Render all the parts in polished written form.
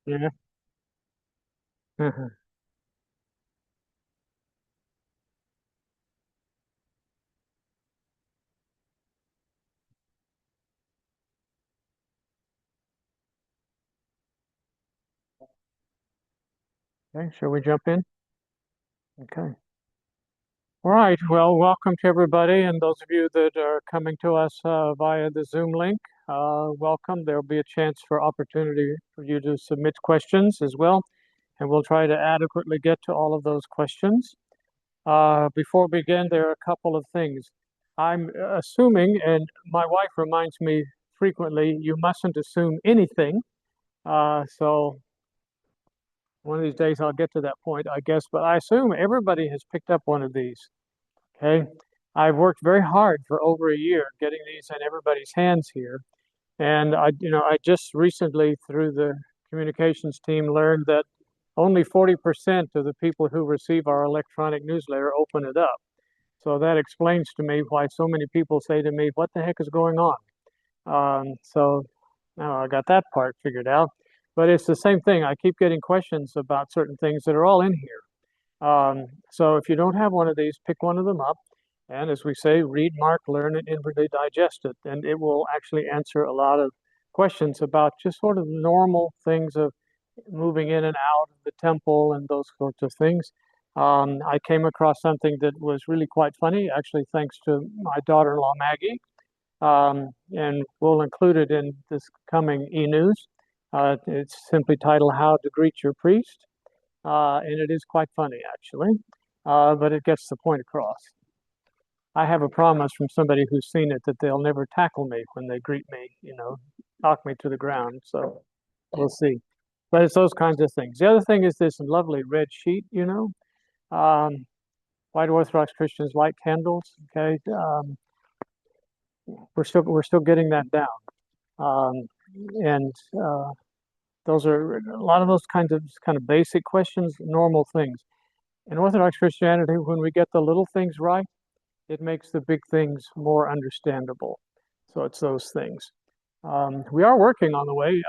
Yeah. Mhm. Okay, shall we jump in? Okay. All right. Well, welcome to everybody, and those of you that are coming to us via the Zoom link, welcome. There'll be a chance for opportunity for you to submit questions as well, and we'll try to adequately get to all of those questions. Before we begin, there are a couple of things. I'm assuming, and my wife reminds me frequently, you mustn't assume anything. So one of these days I'll get to that point, I guess, but I assume everybody has picked up one of these. Okay. I've worked very hard for over a year getting these in everybody's hands here. And I just recently through the communications team learned that only 40% of the people who receive our electronic newsletter open it up. So that explains to me why so many people say to me, what the heck is going on? So now I got that part figured out. But it's the same thing. I keep getting questions about certain things that are all in here. So if you don't have one of these, pick one of them up. And as we say, read, mark, learn, and inwardly digest it. And it will actually answer a lot of questions about just sort of normal things of moving in and out of the temple and those sorts of things. I came across something that was really quite funny, actually, thanks to my daughter-in-law, Maggie. And we'll include it in this coming e-news. It's simply titled How to Greet Your Priest. And it is quite funny, actually, but it gets the point across. I have a promise from somebody who's seen it that they'll never tackle me when they greet me, knock me to the ground. So we'll see. But it's those kinds of things. The other thing is this lovely red sheet. Um, White Orthodox Christians light candles. Okay, we're still getting that down, um, and those are a lot of those kind of basic questions, normal things. In Orthodox Christianity, when we get the little things right, it makes the big things more understandable. So it's those things. We are working on the way.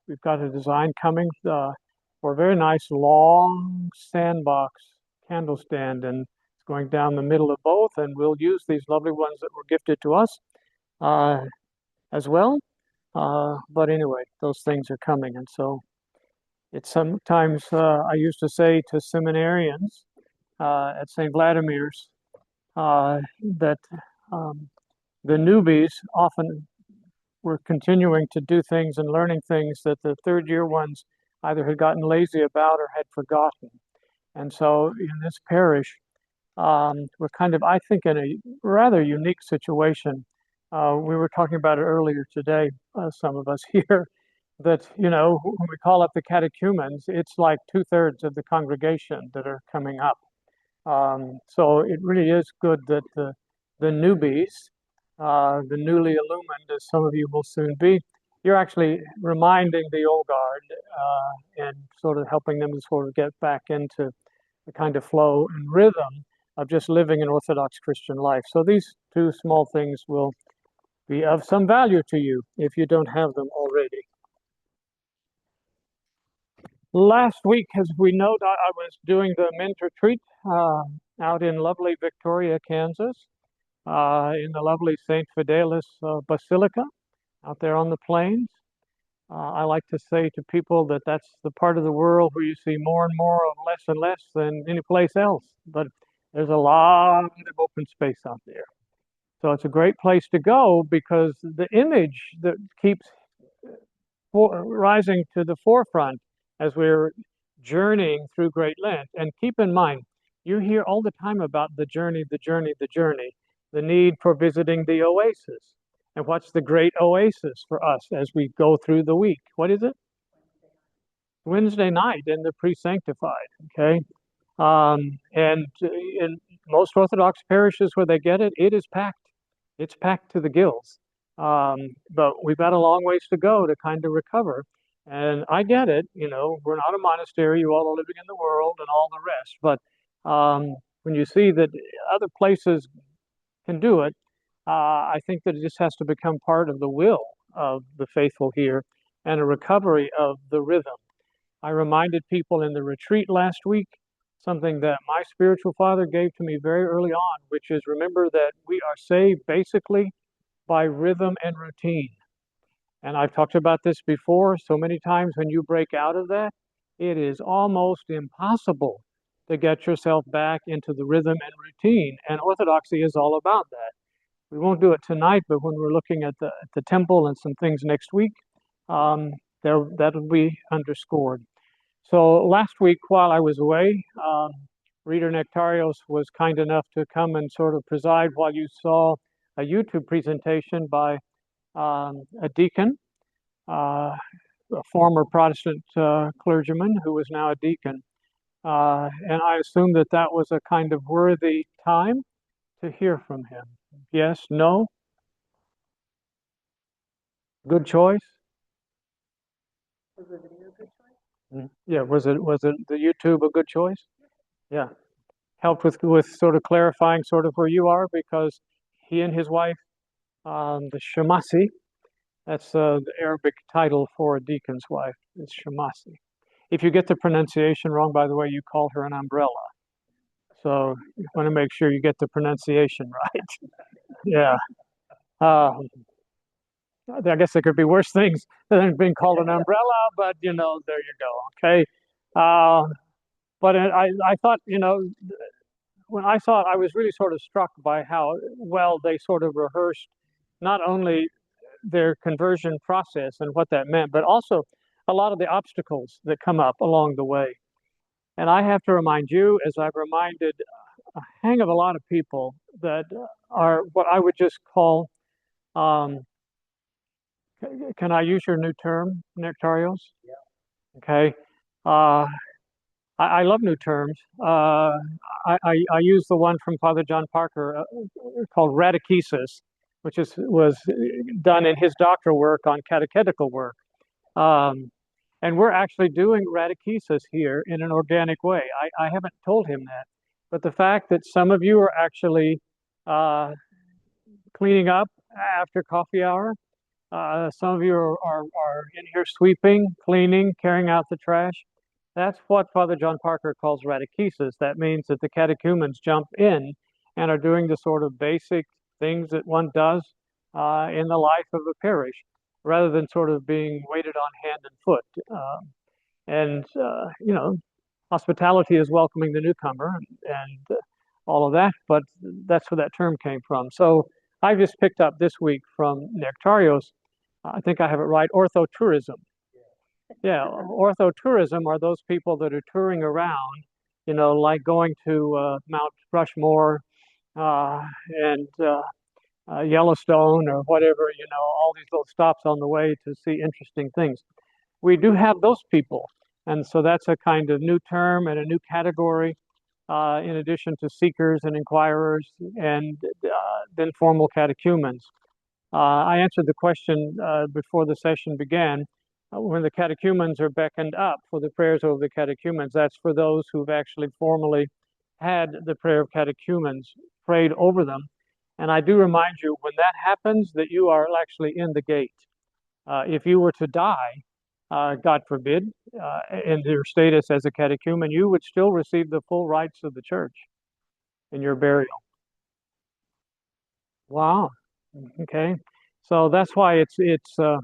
We've got a design coming for a very nice long sandbox candle stand, and it's going down the middle of both. And we'll use these lovely ones that were gifted to us uh, as well. But anyway, those things are coming, and so it's sometimes I used to say to seminarians at St. Vladimir's that um, the newbies often were continuing to do things and learning things that the third year ones either had gotten lazy about or had forgotten. And so in this parish, we're kind of, I think, in a rather unique situation. We were talking about it earlier today, some of us here, that, when we call up the catechumens, it's like two-thirds of the congregation that are coming up. So it really is good that the newbies, the newly illumined, as some of you will soon be, you're actually reminding the old guard and sort of helping them to sort of get back into the kind of flow and rhythm of just living an Orthodox Christian life. So these two small things will be of some value to you if you don't have them already. Last week, as we note, I was doing the men's retreat out in lovely Victoria, Kansas, in the lovely St. Fidelis Basilica out there on the plains. I like to say to people that that's the part of the world where you see more and more of less and less than any place else. But there's a lot of open space out there. So it's a great place to go because the image that keeps rising to the forefront as we're journeying through Great Lent. And keep in mind, you hear all the time about the journey, the journey, the journey, the need for visiting the oasis. And what's the great oasis for us as we go through the week? What is it? Wednesday night in the pre-sanctified, okay? And in most Orthodox parishes where they get it, it is packed. It's packed to the gills. But we've got a long ways to go to kind of recover. And I get it, we're not a monastery, you all are living in the world and all the rest. But when you see that other places can do it, I think that it just has to become part of the will of the faithful here and a recovery of the rhythm. I reminded people in the retreat last week something that my spiritual father gave to me very early on, which is remember that we are saved basically by rhythm and routine. And I've talked about this before so many times. When you break out of that, it is almost impossible to get yourself back into the rhythm and routine. And Orthodoxy is all about that. We won't do it tonight, but when we're looking at the temple and some things next week, um, that'll be underscored. So last week, while I was away, Reader Nectarios was kind enough to come and sort of preside while you saw a YouTube presentation by a deacon, a former Protestant clergyman who is now a deacon. And I assume that that was a kind of worthy time to hear from him. Yes, no, good choice. Was the video a good choice? Yeah, was it the YouTube a good choice? Yeah, helped with sort of clarifying sort of where you are because he and his wife, the Shamasi, that's the Arabic title for a deacon's wife, is Shamasi. If you get the pronunciation wrong, by the way, you call her an umbrella. So you want to make sure you get the pronunciation right. Yeah. Uh, I guess there could be worse things than being called an umbrella, but there you go. Okay. But I thought, when I saw it, I was really sort of struck by how well they sort of rehearsed not only their conversion process and what that meant, but also a lot of the obstacles that come up along the way. And I have to remind you, as I've reminded a hang of a lot of people that are what I would just call, um, can I use your new term, Nectarios? Yeah. Okay. Uh, I love new terms. I use the one from Father John Parker called radichesis, which was done in his doctoral work on catechetical work. Um, and we're actually doing radichesis here in an organic way. I haven't told him that, but the fact that some of you are actually uh, cleaning up after coffee hour, some of you are in here sweeping, cleaning, carrying out the trash. That's what Father John Parker calls radichesis. That means that the catechumens jump in and are doing the sort of basic things that one does in the life of a parish, rather than sort of being waited on hand and foot. And hospitality is welcoming the newcomer and all of that, but that's where that term came from. So I just picked up this week from Nectarios, I think I have it right, orthotourism. Yeah, orthotourism are those people that are touring around, like going to Mount Rushmore uh, and Yellowstone or whatever, all these little stops on the way to see interesting things. We do have those people. And so that's a kind of new term and a new category, in addition to seekers and inquirers and then formal catechumens. I answered the question before the session began. When the catechumens are beckoned up for the prayers over the catechumens, that's for those who've actually formally had the prayer of catechumens prayed over them. And I do remind you, when that happens, that you are actually in the gate. If you were to die, God forbid, in your status as a catechumen, you would still receive the full rights of the church in your burial. Wow. Okay. So that's why it's a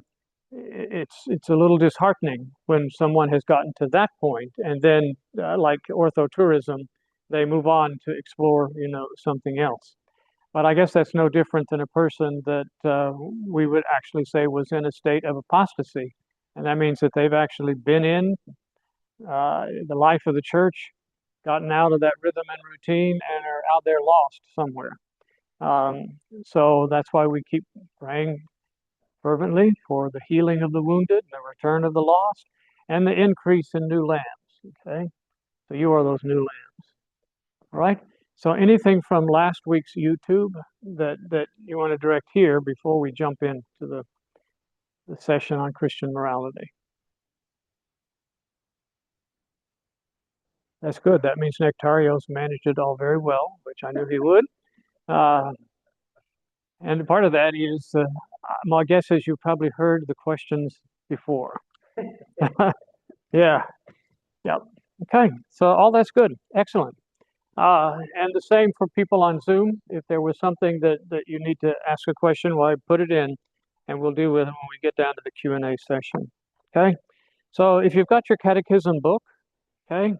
little disheartening when someone has gotten to that point, and then like orthotourism, they move on to explore, something else. But I guess that's no different than a person that we would actually say was in a state of apostasy. And that means that they've actually been in the life of the church, gotten out of that rhythm and routine, and are out there lost somewhere. So that's why we keep praying fervently for the healing of the wounded, the return of the lost, and the increase in new lambs. Okay, so you are those new lambs. All right. So anything from last week's YouTube that you want to direct here before we jump into the session on Christian morality? That's good. That means Nectarios managed it all very well, which I knew he would. Uh, and part of that is, my guess is you probably heard the questions before. Yeah. Okay, so all that's good. Excellent. And the same for people on Zoom. If there was something that you need to ask a question, well, I put it in, and we'll deal with it when we get down to the Q&A session. Okay, so if you've got your catechism book, okay,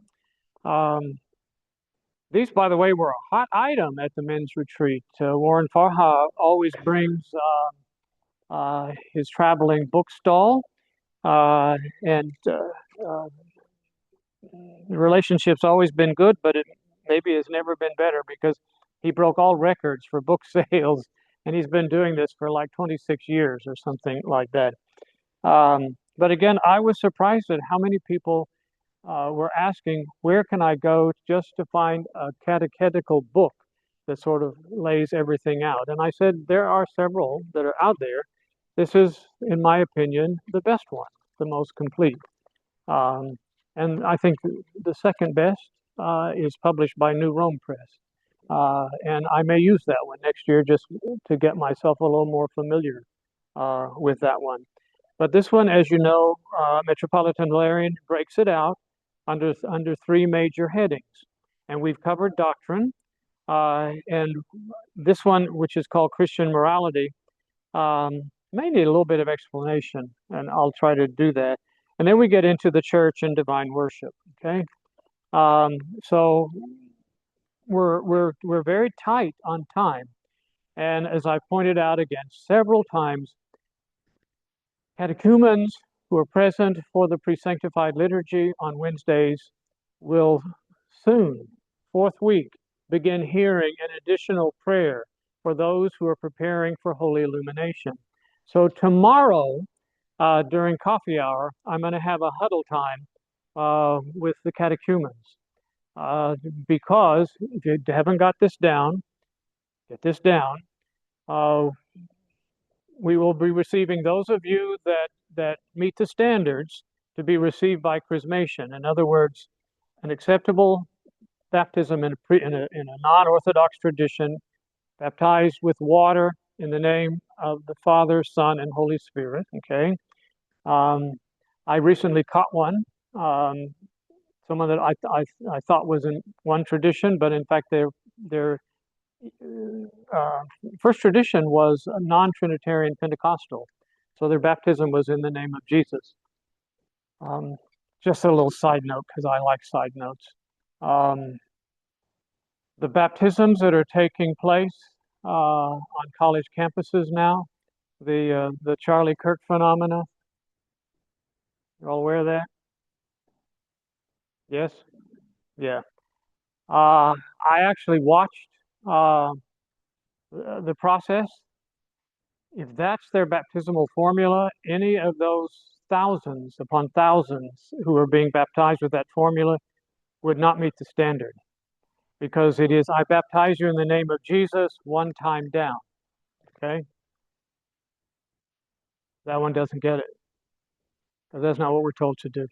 these, by the way, were a hot item at the men's retreat. Warren Farha always brings his traveling book stall, and the relationship's always been good, but it maybe has never been better because he broke all records for book sales, and he's been doing this for like 26 years or something like that. But again, I was surprised at how many people were asking, where can I go just to find a catechetical book that sort of lays everything out? And I said, there are several that are out there. This is, in my opinion, the best one, the most complete. And I think the second best is published by New Rome Press. And I may use that one next year just to get myself a little more familiar with that one. But this one, as you know, Metropolitan Valerian breaks it out under three major headings. And we've covered doctrine. And this one, which is called Christian morality, may need a little bit of explanation, and I'll try to do that. And then we get into the church and divine worship. Okay, so we're very tight on time, and as I pointed out again several times, catechumens who are present for the pre-sanctified liturgy on Wednesdays will soon, fourth week, begin hearing an additional prayer for those who are preparing for Holy Illumination. So tomorrow, during coffee hour, I'm going to have a huddle time with the catechumens. Because if you haven't got this down, get this down. We will be receiving those of you that meet the standards to be received by chrismation. In other words, an acceptable baptism in a non-Orthodox tradition, baptized with water in the name of the Father, Son, and Holy Spirit. Okay. I recently caught one. Someone that I thought was in one tradition, but in fact their first tradition was a non-Trinitarian Pentecostal, so their baptism was in the name of Jesus. Just a little side note because I like side notes. The baptisms that are taking place on college campuses now, the Charlie Kirk phenomena. You're all aware of that? Yes? Yeah. I actually watched the process. If that's their baptismal formula, any of those thousands upon thousands who are being baptized with that formula would not meet the standard. Because it is, I baptize you in the name of Jesus, one time down. Okay? That one doesn't get it. Because that's not what we're told to do.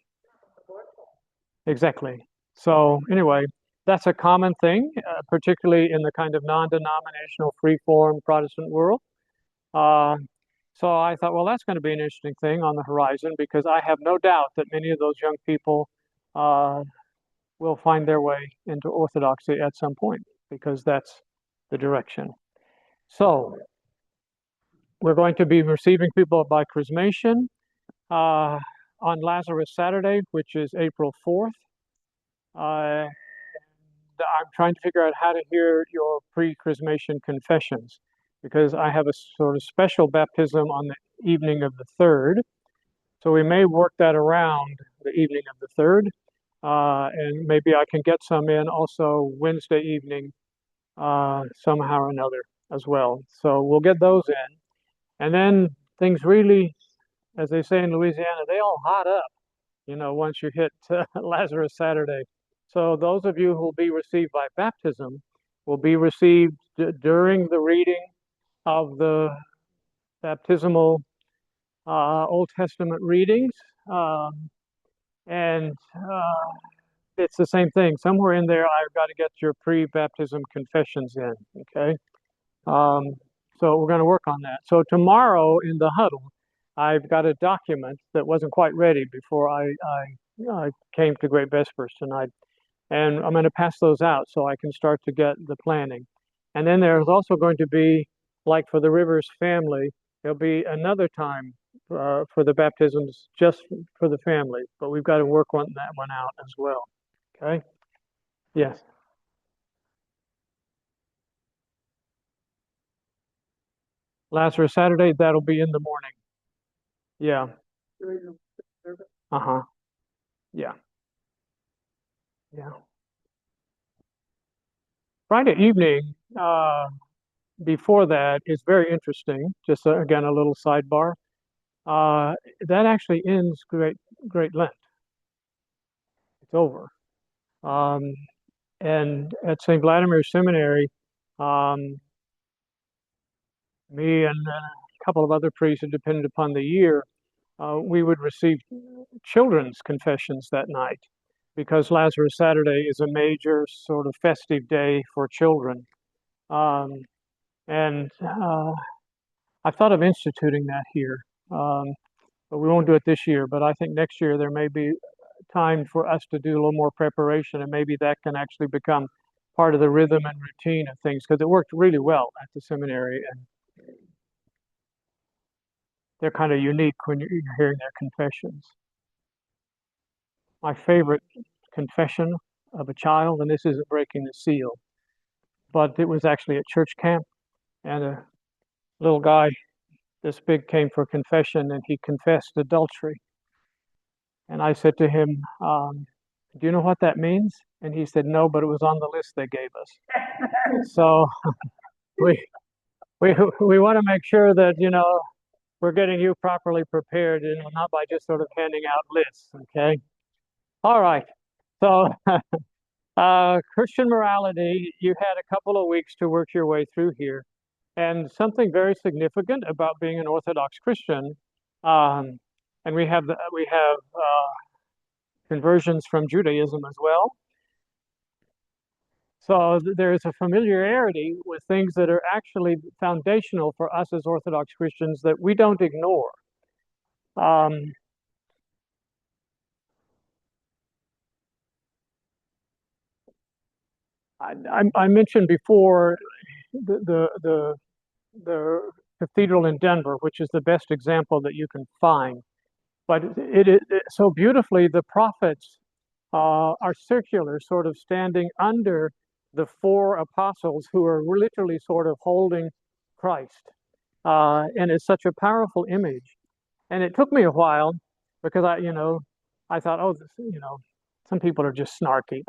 Exactly. So anyway, that's a common thing, particularly in the kind of non-denominational, free-form Protestant world. So I thought, well, that's going to be an interesting thing on the horizon because I have no doubt that many of those young people will find their way into Orthodoxy at some point because that's the direction. So we're going to be receiving people by chrismation on Lazarus Saturday, which is April 4th. I'm trying to figure out how to hear your pre-chrismation confessions because I have a sort of special baptism on the evening of the 3rd. So we may work that around the evening of the 3rd. And maybe I can get some in also Wednesday evening somehow or another as well. So we'll get those in. And then things really, as they say in Louisiana, they all hot up, once you hit Lazarus Saturday. So those of you who will be received by baptism will be received during the reading of the baptismal Old Testament readings. And it's the same thing. Somewhere in there, I've got to get your pre-baptism confessions in, okay? So we're going to work on that. So tomorrow in the huddle, I've got a document that wasn't quite ready before I came to Great Vespers tonight. And I'm going to pass those out so I can start to get the planning. And then there's also going to be, like for the Rivers family, there'll be another time for the baptisms just for the family, but we've got to work on that one out as well. Okay? Yes. Lazarus Saturday, that'll be in the morning. Yeah. Uh-huh. Yeah. Yeah. Friday evening, before that is very interesting. Just again, a little sidebar. That actually ends Great Lent. It's over. Um, and at St. Vladimir Seminary, um, me and a couple of other priests, it depended upon the year, we would receive children's confessions that night because Lazarus Saturday is a major sort of festive day for children. Um, and I thought of instituting that here, but we won't do it this year. But I think next year there may be time for us to do a little more preparation, and maybe that can actually become part of the rhythm and routine of things because it worked really well at the seminary, and they're kind of unique when you're hearing their confessions. My favorite confession of a child, and this isn't breaking the seal, but it was actually at church camp, and a little guy this big came for confession, and he confessed adultery. And I said to him, "Do you know what that means?" And he said, "No, but it was on the list they gave us." So we we want to make sure that we're getting you properly prepared, not by just sort of handing out lists. Okay. All right. So Christian morality, you had a couple of weeks to work your way through here, and something very significant about being an Orthodox Christian, um, and we have conversions from Judaism as well. So there is a familiarity with things that are actually foundational for us as Orthodox Christians that we don't ignore. Um, I mentioned before the cathedral in Denver, which is the best example that you can find. But so beautifully, the prophets are circular, sort of standing under the four apostles who are literally sort of holding Christ. And it's such a powerful image. And it took me a while because I thought, oh, some people are just snarky,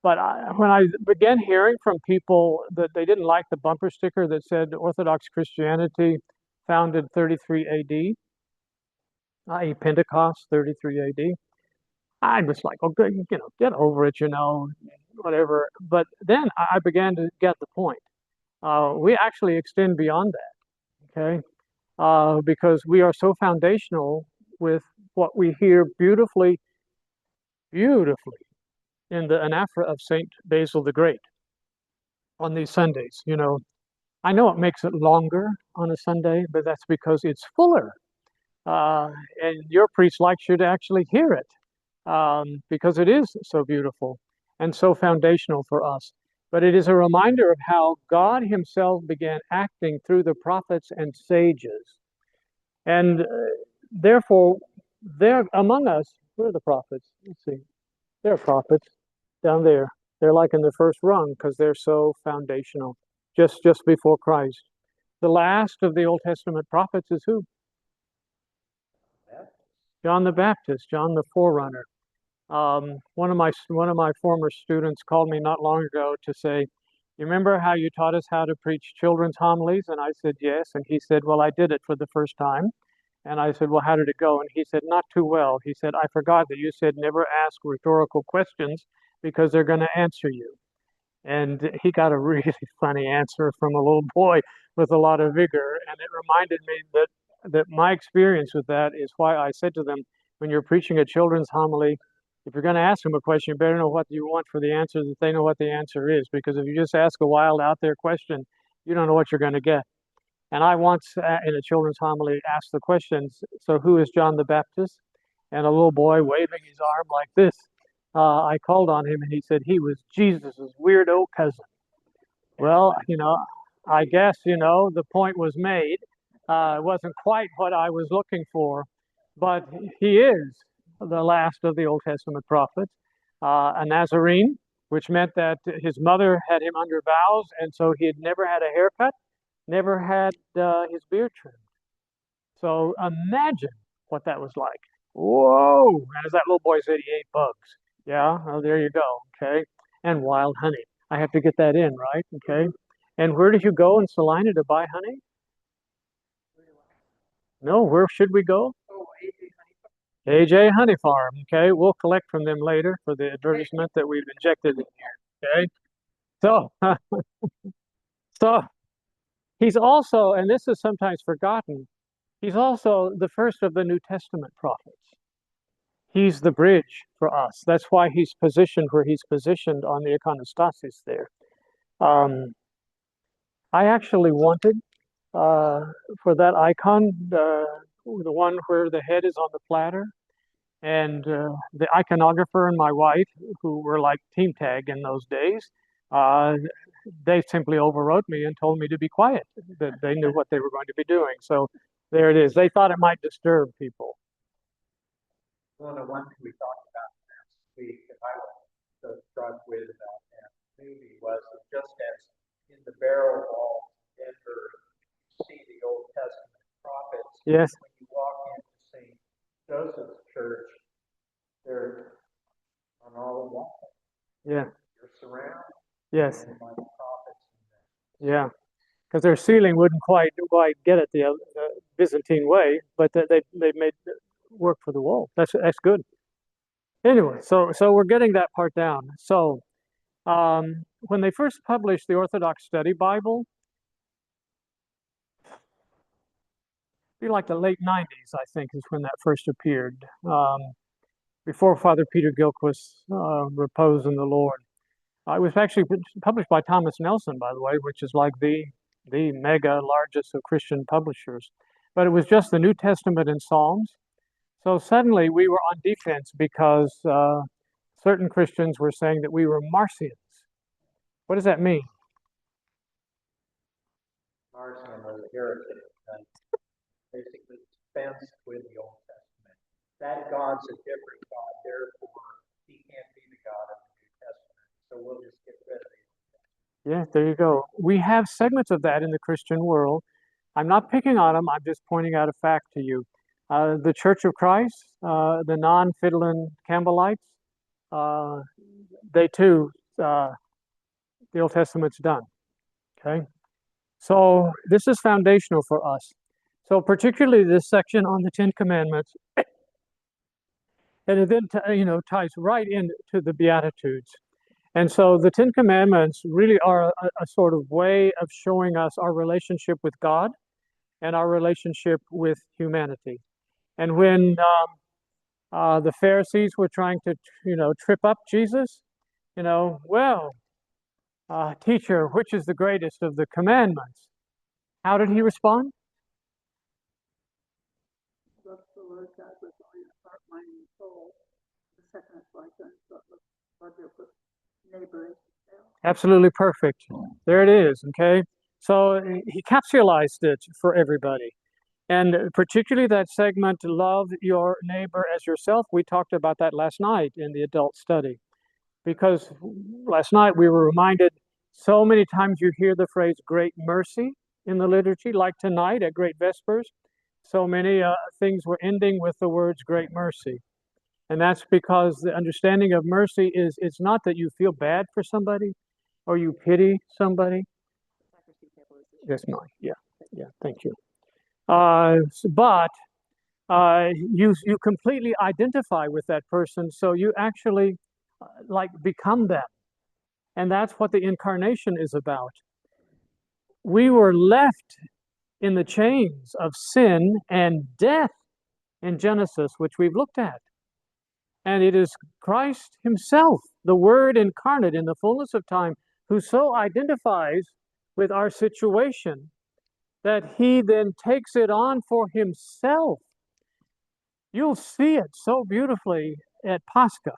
But when I began hearing from people that they didn't like the bumper sticker that said Orthodox Christianity founded 33 AD, i.e. Pentecost, 33 AD, I was like, oh, good, get over it, whatever. But then I began to get the point. We actually extend beyond that, okay? Because we are so foundational with what we hear beautifully in the anaphora of Saint Basil the Great on these Sundays. I know it makes it longer on a Sunday, but that's because it's fuller. And your priest likes you to actually hear it because it is so beautiful and so foundational for us. But it is a reminder of how God Himself began acting through the prophets and sages. And therefore, they're among us. Where are the prophets? Let's see. They're prophets down there. They're like in the first rung because they're so foundational, just before Christ. The last of the Old Testament prophets is who? John the Baptist, John the forerunner. One of my former students called me not long ago to say, "You remember how you taught us how to preach children's homilies?" And I said, "Yes." And he said, "Well, I did it for the first time." And I said, "Well, how did it go?" And he said, "Not too well." He said, "I forgot that you said never ask rhetorical questions because they're going to answer you." And he got a really funny answer from a little boy with a lot of vigor. And it reminded me that my experience with that is why I said to them, when you're preaching a children's homily, if you're going to ask them a question, you better know what you want for the answer, that they know what the answer is. Because if you just ask a wild out there question, you don't know what you're going to get. And I once, in a children's homily, asked the questions, so who is John the Baptist? and a little boy waving his arm like this. I called on him, and he said he was Jesus's weirdo cousin. Well, I guess, the point was made. It wasn't quite what I was looking for, but he is the last of the Old Testament prophets, a Nazarene, which meant that his mother had him under vows, and so he had never had a haircut, never had his beard trimmed. So imagine what that was like. Whoa! And as that little boy said, he ate bugs. Yeah, well, there you go. Okay. And wild honey. I have to get that in, right? Okay. And where did you go in Salina to buy honey? No, where should we go? AJ Honey Farm. Okay. We'll collect from them later for the advertisement that we've injected in here. Okay. So, so he's also, and this is sometimes forgotten, he's also the first of the New Testament prophets. He's the bridge for us. That's why he's positioned where he's positioned on the iconostasis there. I actually wanted for that icon, the one where the head is on the platter, and the iconographer and my wife, who were like team tag in those days, they simply overrode me and told me to be quiet, that they knew what they were going to be doing. So there it is. They thought it might disturb people. Well, the one thing we talked about last week that I was so struck with about that movie was that just as in the barrel wall in Denver, you see the Old Testament prophets. Yes. When you walk into St. Joseph's Church, they're on all the walls. Yeah. You're surrounded. Yes. By the prophets. Yeah. Because their ceiling wouldn't quite get it the Byzantine way, but they made it work for the wall. That's good. Anyway, so we're getting that part down. So when they first published the Orthodox Study Bible, be like the late 90s, I think, is when that first appeared. Before Father Peter Gilchrist reposed in the Lord. It was actually published by Thomas Nelson, by the way, which is like the mega largest of Christian publishers. But it was just the New Testament and Psalms. So suddenly we were on defense because certain Christians were saying that we were Marcions. What does that mean? Marcion was a heretic, basically dispensed with the Old Testament. That God's a different God, therefore he can't be the God of the New Testament. So we'll just get rid of it. Yeah, there you go. We have segments of that in the Christian world. I'm not picking on them. I'm just pointing out a fact to you. The Church of Christ, the non-Fiddlin Campbellites, they too, the Old Testament's done. Okay, so this is foundational for us. So particularly this section on the Ten Commandments, and it then ties right into the Beatitudes. And so the Ten Commandments really are a sort of way of showing us our relationship with God and our relationship with humanity. And when the Pharisees were trying to, trip up Jesus, teacher, which is the greatest of the commandments? How did he respond? Love the Lord God with all your heart, mind, and soul. The second is like that, love your neighbor as yourself. Absolutely perfect. There it is, okay? So he capsulized it for everybody. And particularly that segment, love your neighbor as yourself, we talked about that last night in the adult study. Because last night we were reminded so many times you hear the phrase great mercy in the liturgy, like tonight at Great Vespers. So many things were ending with the words great mercy. And that's because the understanding of mercy is it's not that you feel bad for somebody or you pity somebody. Yes, mine. Yeah, thank you. But you completely identify with that person, so you actually become them. And that's what the incarnation is about. We were left in the chains of sin and death in Genesis, which we've looked at. And it is Christ himself, the Word incarnate in the fullness of time, who so identifies with our situation that he then takes it on for himself You'll see it so beautifully at Pascha.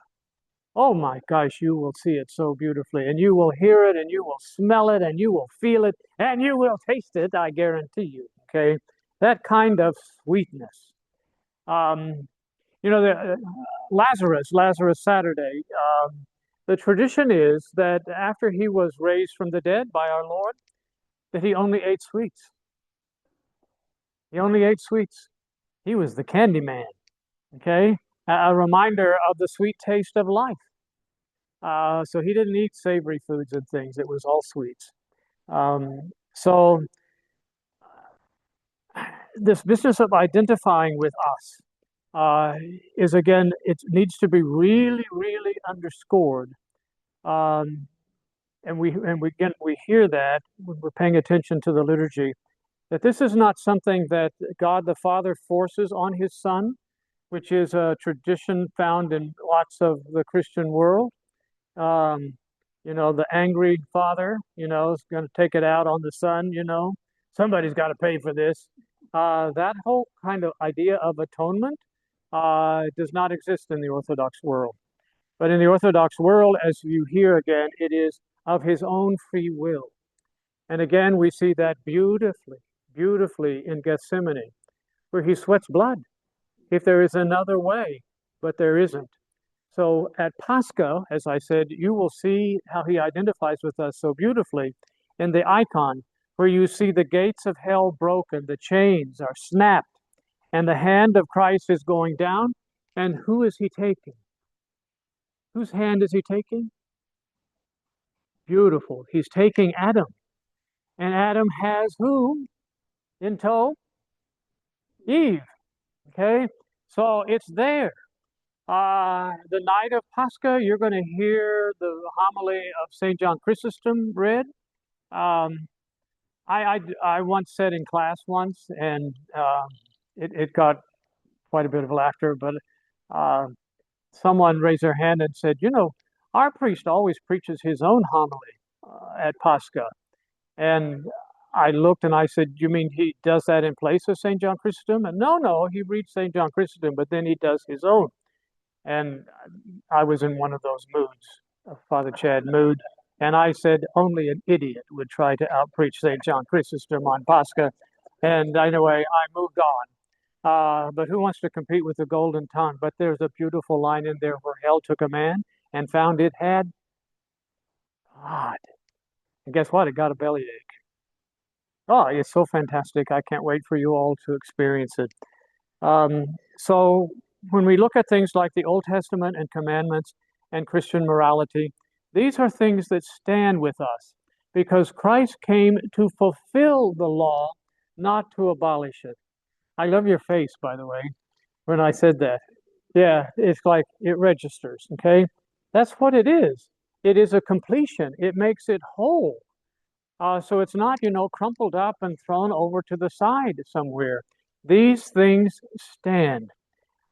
Oh my gosh, you will see it so beautifully, and you will hear it, and you will smell it, and you will feel it, and you will taste it, I guarantee you. Okay? That kind of sweetness. Um, Lazarus Saturday, the tradition is that after he was raised from the dead by our Lord, that he only ate sweets. He only ate sweets. He was the candy man, okay? A reminder of the sweet taste of life. So he didn't eat savory foods and things. It was all sweets. So this business of identifying with us uh, is again, it needs to be really, really underscored. Um, and we hear that when we're paying attention to the liturgy, that this is not something that God the Father forces on his Son, which is a tradition found in lots of the Christian world. Um, the angry father, is going to take it out on the son, somebody's got to pay for this. That whole kind of idea of atonement does not exist in the Orthodox world. But in the Orthodox world, as you hear again, it is of his own free will. And again, we see that beautifully, beautifully in Gethsemane, where he sweats blood. If there is another way, but there isn't. So at Pascha, as I said, you will see how he identifies with us so beautifully in the icon, where you see the gates of hell broken, the chains are snapped, and the hand of Christ is going down. And who is he taking? Whose hand is he taking? Beautiful. He's taking Adam. And Adam has who in tow? Eve. Okay? So it's there. The night of Pascha, you're going to hear the homily of St. John Chrysostom read. Um, I once said in class once, and it got quite a bit of laughter, but uh, someone raised their hand and said, our priest always preaches his own homily at Pascha. And I looked and I said, you mean he does that in place of St. John Chrysostom? And no, he reads St. John Chrysostom, but then he does his own. And I was in one of those moods, a Father Chad mood. And I said, only an idiot would try to outpreach St. John Chrysostom on Pascha. And anyway, I moved on. But who wants to compete with the golden tongue? But there's a beautiful line in there where hell took a man and found it had God. And guess what? It got a bellyache. Oh, it's so fantastic. I can't wait for you all to experience it. So when we look at things like the Old Testament and commandments and Christian morality, these are things that stand with us because Christ came to fulfill the law, not to abolish it. I love your face, by the way, when I said that. Yeah, it's like it registers, okay? That's what it is. It is a completion. It makes it whole. So it's not, crumpled up and thrown over to the side somewhere. These things stand.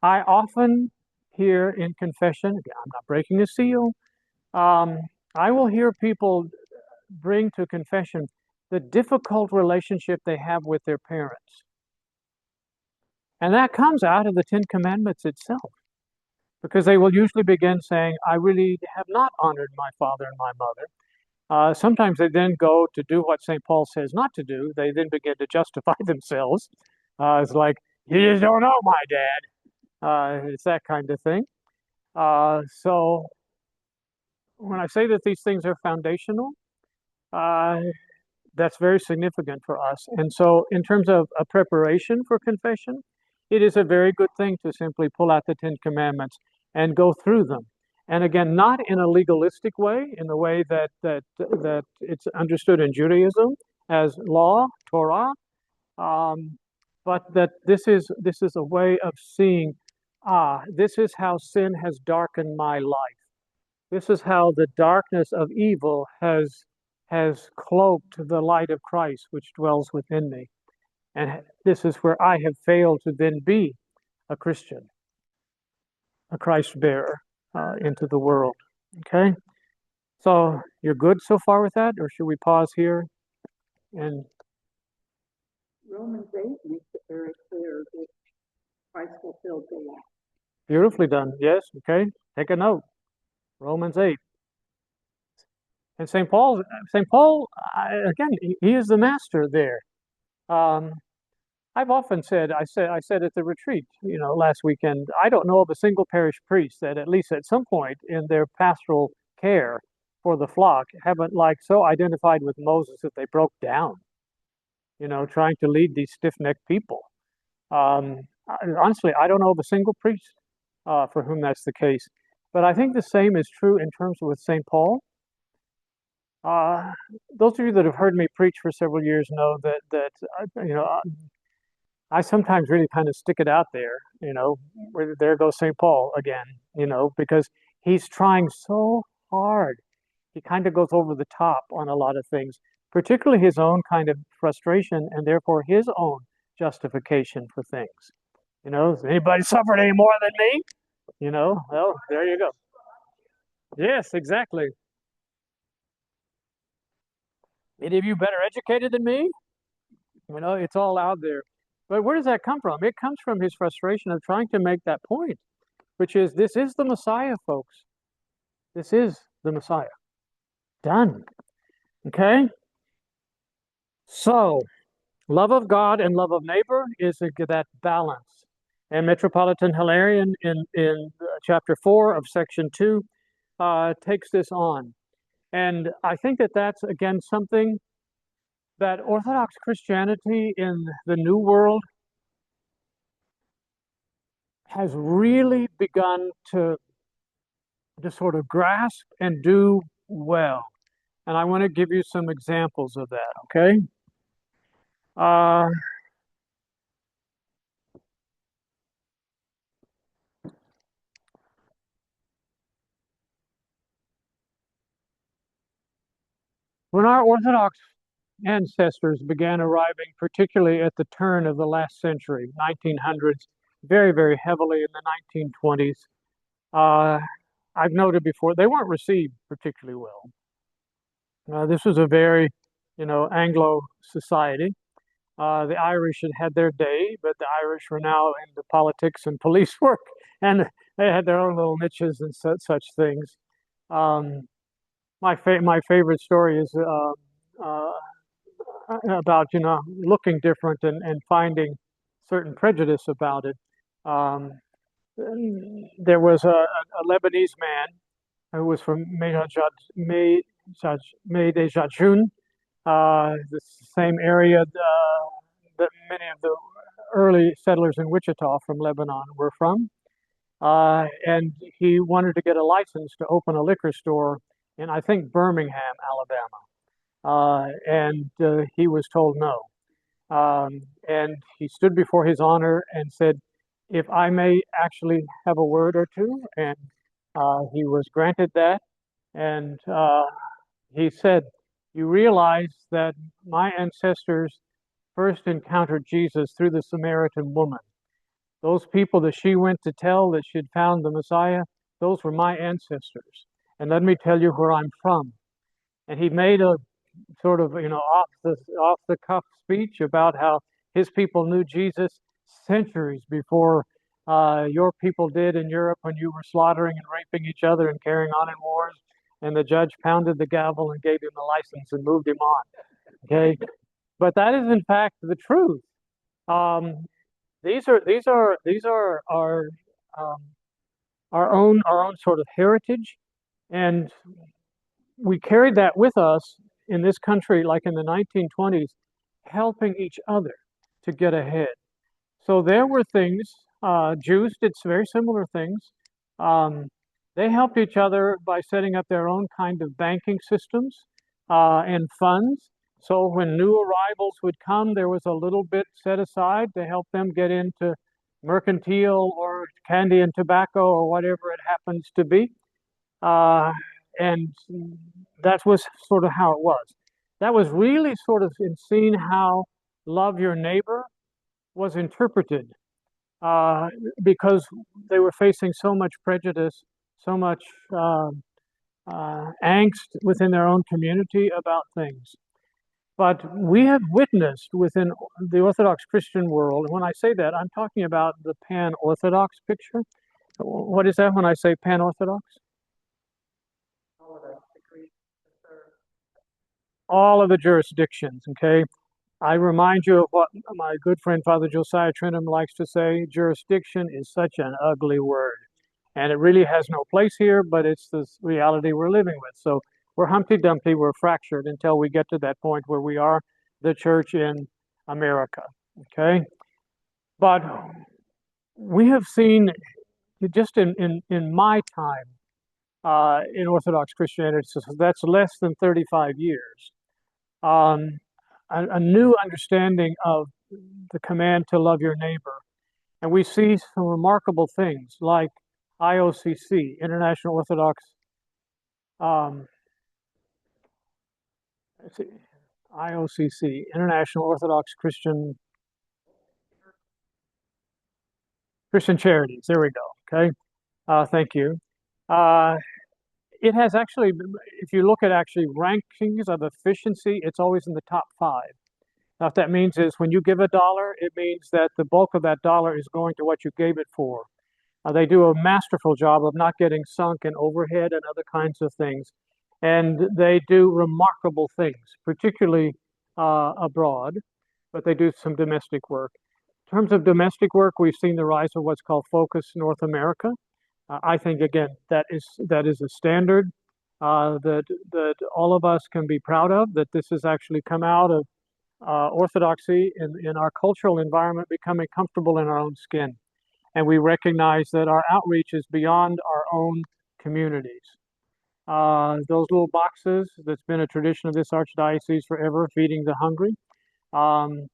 I often hear in confession, again, I'm not breaking a seal, I will hear people bring to confession the difficult relationship they have with their parents. And that comes out of the Ten Commandments itself, because they will usually begin saying, I really have not honored my father and my mother. Sometimes they then go to do what St. Paul says not to do. They then begin to justify themselves. It's like, you just don't know my dad. It's that kind of thing. So when I say that these things are foundational, uh, that's very significant for us. And so in terms of a preparation for confession, it is a very good thing to simply pull out the Ten Commandments and go through them. And again, not in a legalistic way, in the way that it's understood in Judaism as law, Torah, but that this is a way of seeing, this is how sin has darkened my life. This is how the darkness of evil has cloaked the light of Christ, which dwells within me. And this is where I have failed to then be a Christian, a Christ bearer into the world. Okay? So you're good so far with that, or should we pause here? And Romans 8 makes it very clear that Christ fulfilled the law. Beautifully done. Yes. Okay. Take a note. Romans 8. And St. Paul, again, he is the master there. Um, I've often said, I said at the retreat, last weekend, I don't know of a single parish priest that at least at some point in their pastoral care for the flock haven't like so identified with Moses that they broke down, trying to lead these stiff-necked people. Honestly, I don't know of a single priest for whom that's the case. But I think the same is true in terms with St. Paul. Uh, those of you that have heard me preach for several years know that I sometimes really kind of stick it out there, where there goes St. Paul again, because he's trying so hard. He kind of goes over the top on a lot of things, particularly his own kind of frustration and therefore his own justification for things. Has anybody suffered any more than me? Well, there you go. Yes, exactly. Any of you better educated than me? It's all out there. But where does that come from? It comes from his frustration of trying to make that point, which is this is the Messiah, folks. This is the Messiah. Done. Okay? So, love of God and love of neighbor is that balance. And Metropolitan Hilarion in chapter 4 of section 2 takes this on. And I think that that's, again, something that Orthodox Christianity in the New World has really begun to sort of grasp and do well. And I want to give you some examples of that, okay? Uh, when our Orthodox ancestors began arriving, particularly at the turn of the last century, 1900s, very, very heavily in the 1920s, I've noted before, they weren't received particularly well. This was a very, Anglo society. The Irish had had their day, but the Irish were now into politics and police work, and they had their own little niches and such things. Um, my favorite story is uh, about looking different and finding certain prejudice about it. Um, there was a Lebanese man who was from Meidejajun, the same area that many of the early settlers in Wichita from Lebanon were from. And he wanted to get a license to open a liquor store in, I think, Birmingham, Alabama. And he was told no. And he stood before his honor and said, if I may actually have a word or two, and he was granted that. And he said, you realize that my ancestors first encountered Jesus through the Samaritan woman. Those people that she went to tell that she'd found the Messiah, those were my ancestors. And let me tell you where I'm from. And he made a sort of, off the cuff speech about how his people knew Jesus centuries before your people did in Europe when you were slaughtering and raping each other and carrying on in wars. And the judge pounded the gavel and gave him the license and moved him on. Okay, but that is in fact the truth. Um, these are um, our own sort of heritage, and we carried that with us in this country, like in the 1920s, helping each other to get ahead. So there were things, Jews did very similar things. Um, they helped each other by setting up their own kind of banking systems and funds. So when new arrivals would come, there was a little bit set aside to help them get into mercantile or candy and tobacco or whatever it happens to be. And that was sort of how it was. That was really sort of in seeing how love your neighbor was interpreted because they were facing so much prejudice, so much angst within their own community about things. But we have witnessed within the Orthodox Christian world, and when I say that, I'm talking about the pan-Orthodox picture. What is that when I say pan-Orthodox? All of the decrees, concern, All of the jurisdictions, okay? I remind you of what my good friend Father Josiah Trentham likes to say, jurisdiction is such an ugly word. And it really has no place here, but it's this reality we're living with. So we're Humpty Dumpty, we're fractured until we get to that point where we are the church in America, okay? But we have seen, just in my time in Orthodox Christianity, so that's less than 35 years, um, a new understanding of the command to love your neighbor. And we see some remarkable things like IOCC, International Orthodox, um, let's see, IOCC, International Orthodox Christian Charities. There we go. Okay. Thank you. Uh, it has actually, if you look at actually rankings of efficiency, it's always in the top 5. Now, what that means is when you give a dollar, it means that the bulk of that dollar is going to what you gave it for. They do a masterful job of not getting sunk in overhead and other kinds of things. And they do remarkable things, particularly abroad, but they do some domestic work. In terms of domestic work, we've seen the rise of what's called Focus North America. I think, again, that is a standard that all of us can be proud of, that this has actually come out of orthodoxy in our cultural environment, becoming comfortable in our own skin. And we recognize that our outreach is beyond our own communities. Those little boxes, that's been a tradition of this archdiocese forever, feeding the hungry. Um,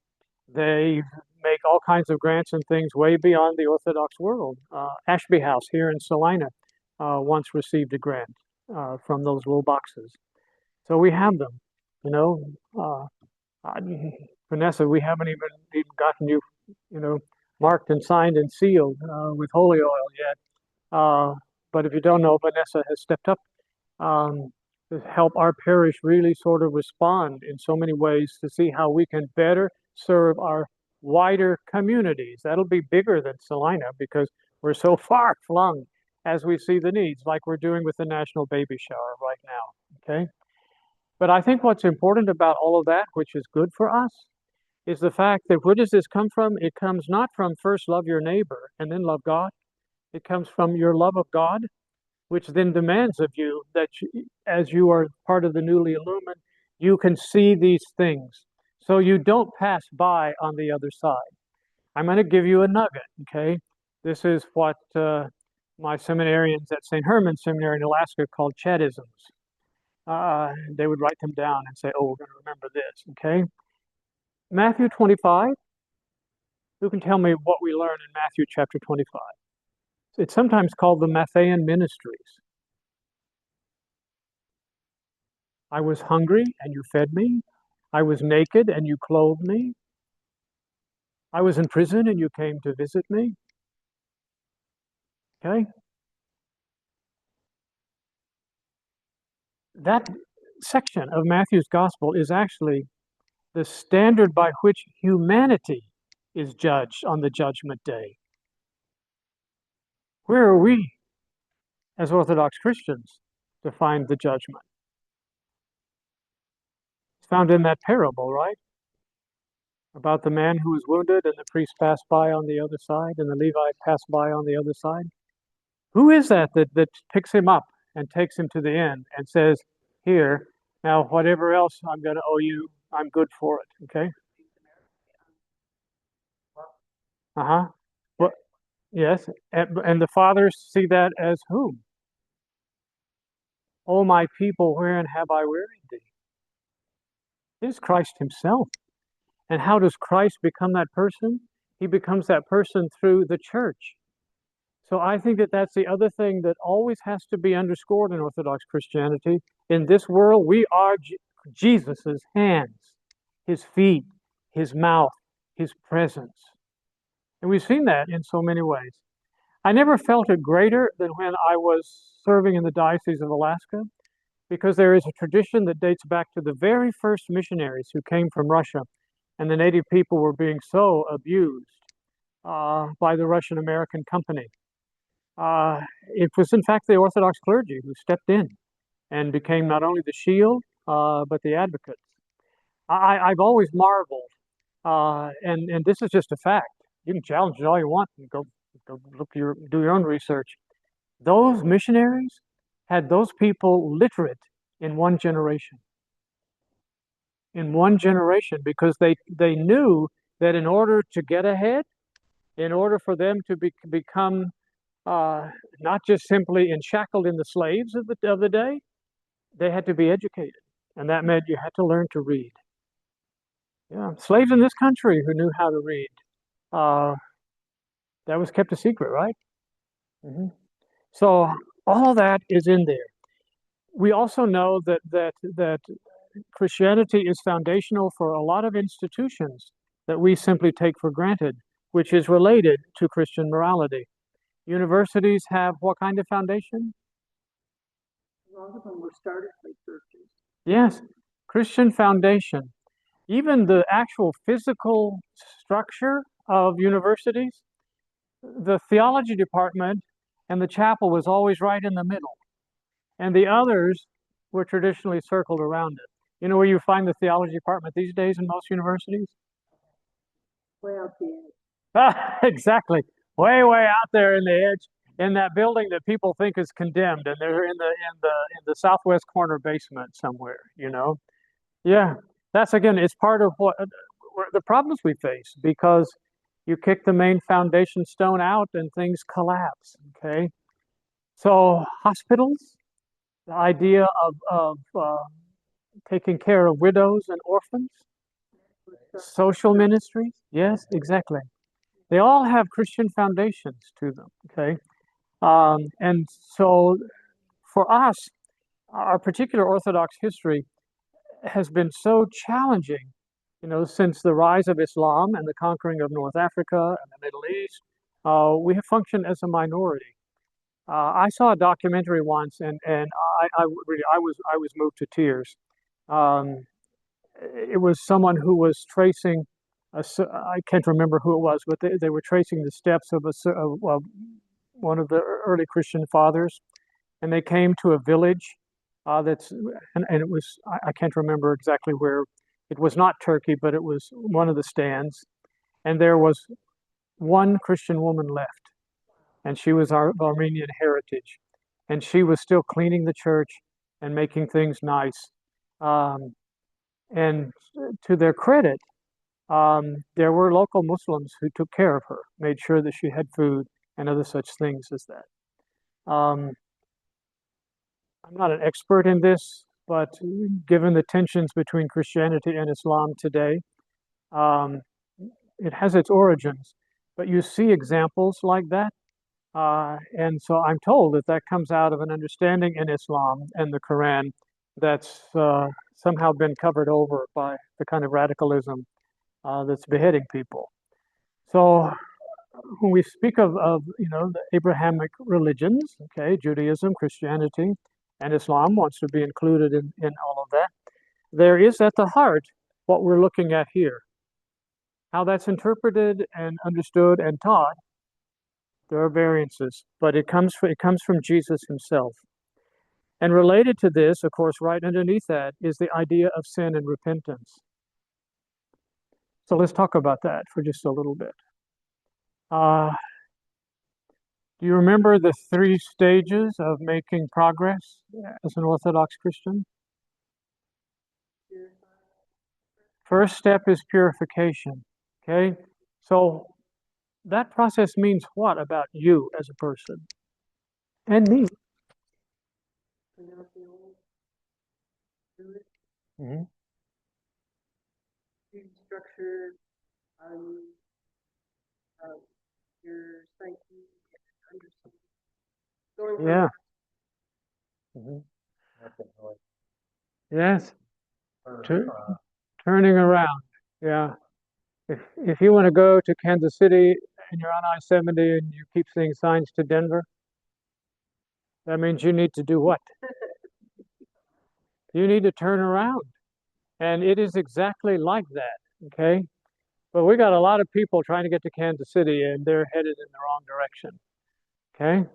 they make all kinds of grants and things way beyond the Orthodox world. Ashby House here in Salina once received a grant from those little boxes. So we have them, you know. Vanessa, we haven't even gotten you, you know, marked and signed and sealed with holy oil yet. But if you don't know, Vanessa has stepped up to help our parish really sort of respond in so many ways to see how we can better serve our wider communities. That'll be bigger than Salina because we're so far flung as we see the needs, like we're doing with the National Baby Shower right now, okay? But I think what's important about all of that, which is good for us, is the fact that where does this come from? It comes not from first love your neighbor and then love God. It comes from your love of God, which then demands of you that you, as you are part of the newly illumined, you can see these things. So you don't pass by on the other side. I'm going to give you a nugget, okay? This is what my seminarians at St. Herman Seminary in Alaska called Catechisms. They would write them down and say, oh, we're going to remember this, okay? Matthew 25. Who can tell me what we learn in Matthew chapter 25? It's sometimes called the Matthean Ministries. I was hungry and you fed me. I was naked and you clothed me. I was in prison and you came to visit me. Okay? That section of Matthew's gospel is actually the standard by which humanity is judged on the judgment day. Where are we as Orthodox Christians to find the judgment? It's found in that parable, right? About the man who was wounded and the priest passed by on the other side and the Levite passed by on the other side. Who is that picks him up and takes him to the end and says, here, now whatever else I'm going to owe you, I'm good for it, okay? Uh-huh. Well, yes, and the fathers see that as whom? O my people, wherein have I wearied thee? It is Christ himself. And how does Christ become that person? He becomes that person through the church. So I think that that's the other thing that always has to be underscored in Orthodox Christianity. In this world, we are Jesus's hands, his feet, his mouth, his presence. And we've seen that in so many ways. I never felt it greater than when I was serving in the Diocese of Alaska. because there is a tradition that dates back to the very first missionaries who came from Russia, and the native people were being so abused by the Russian American company. It was, in fact, the Orthodox clergy who stepped in and became not only the shield, but the advocates. I've always marveled, and this is just a fact. You can challenge it all you want and go do your own research. Those missionaries had those people literate in one generation. In one generation, because they knew that in order to get ahead, in order for them to become not just simply enshackled in the slaves of the day, they had to be educated, and that meant you had to learn to read. Yeah, slaves in this country who knew how to read. Uh, that was kept a secret, right? Hmm. So all that is in there. We also know that Christianity is foundational for a lot of institutions that we simply take for granted, which is related to Christian morality. Universities have what kind of foundation? A lot of them were started by churches. Yes, Christian foundation. Even the actual physical structure of universities, the theology department and the chapel was always right in the middle, and the others were traditionally circled around it. You know where you find the theology department these days in most universities? Way out the edge. Exactly. Way out there in the edge, in that building that people think is condemned, and they're in the southwest corner basement somewhere, you know. Yeah. That's again, it's part of what the problems we face, because you kick the main foundation stone out and things collapse. Okay. So hospitals, the idea of taking care of widows and orphans, social ministries. Yes, exactly. They all have Christian foundations to them. Okay. And so for us, our particular Orthodox history has been so challenging, since the rise of Islam and the conquering of North Africa and the Middle East. We have functioned as a minority. I saw a documentary once, and I was moved to tears. Um, it was someone who was tracing, I can't remember who it was, but they were tracing the steps of one of the early Christian fathers, and they came to a village and it was, I can't remember exactly where. It was not Turkey, but it was one of the stands, and there was one Christian woman left, and she was our Armenian heritage, and she was still cleaning the church and making things nice. Um, and to their credit, there were local Muslims who took care of her, made sure that she had food and other such things as that. I'm not an expert in this, but given the tensions between Christianity and Islam today, um, it has its origins. But you see examples like that. And so I'm told that that comes out of an understanding in Islam and the Quran that's somehow been covered over by the kind of radicalism that's beheading people. So when we speak of the Abrahamic religions, okay, Judaism, Christianity, and Islam wants to be included in all of that, there is at the heart what we're looking at here. How that's interpreted and understood and taught, there are variances, but it comes from Jesus himself. And related to this, of course, right underneath that is the idea of sin and repentance. So let's talk about that for just a little bit. Uh, do you remember the 3 stages of making progress as an Orthodox Christian? First step is purification. Okay? So that process means what about you as a person? And me. Mhm. Structure on your psyche, understanding. Yeah. Mhm. Yes. Turning around. Yeah. If you want to go to Kansas City and you're on I-70 and you keep seeing signs to Denver, that means you need to do what? You need to turn around. And it is exactly like that, okay? But we got a lot of people trying to get to Kansas City and they're headed in the wrong direction, okay?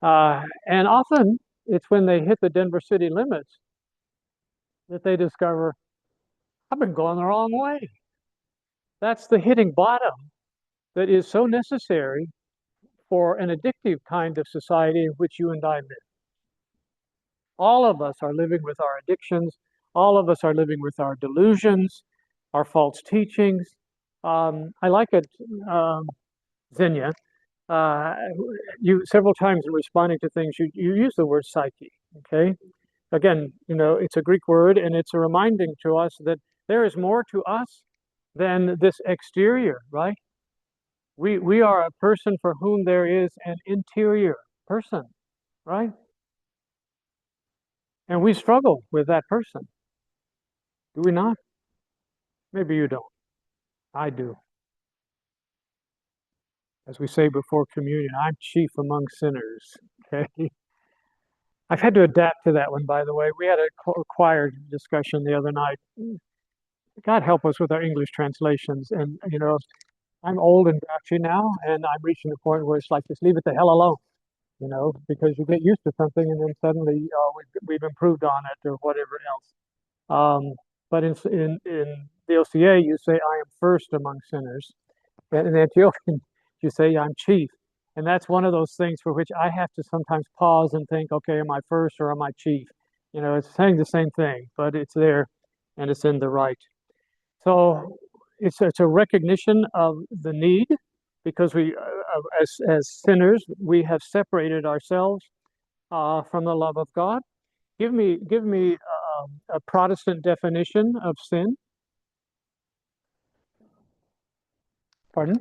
And often it's when they hit the Denver city limits that they discover, I've been going the wrong way. That's the hitting bottom that is so necessary for an addictive kind of society in which you and I live. All of us are living with our addictions. All of us are living with our delusions, our false teachings. I like it, Xenia. Uh, you several times in responding to things, you use the word psyche. Okay, again, it's a Greek word, and it's a reminding to us that there is more to us than this exterior. Right? We are a person for whom there is an interior person. Right? And we struggle with that person. Do we not? Maybe you don't. I do. As we say before communion, I'm chief among sinners. Okay. I've had to adapt to that one, by the way. We had a choir discussion the other night. God help us with our English translations. And, I'm old and grouchy now, and I'm reaching the point where it's like, just leave it the hell alone, because you get used to something and then suddenly we've improved on it or whatever else. But in the OCA, you say, I am first among sinners. And in Ethiopian, you say, I'm chief. And that's one of those things for which I have to sometimes pause and think, okay, am I first or am I chief? It's saying the same thing, but it's there and it's in the right. So it's a recognition of the need because as sinners, we have separated ourselves from the love of God. Give me a Protestant definition of sin. Pardon?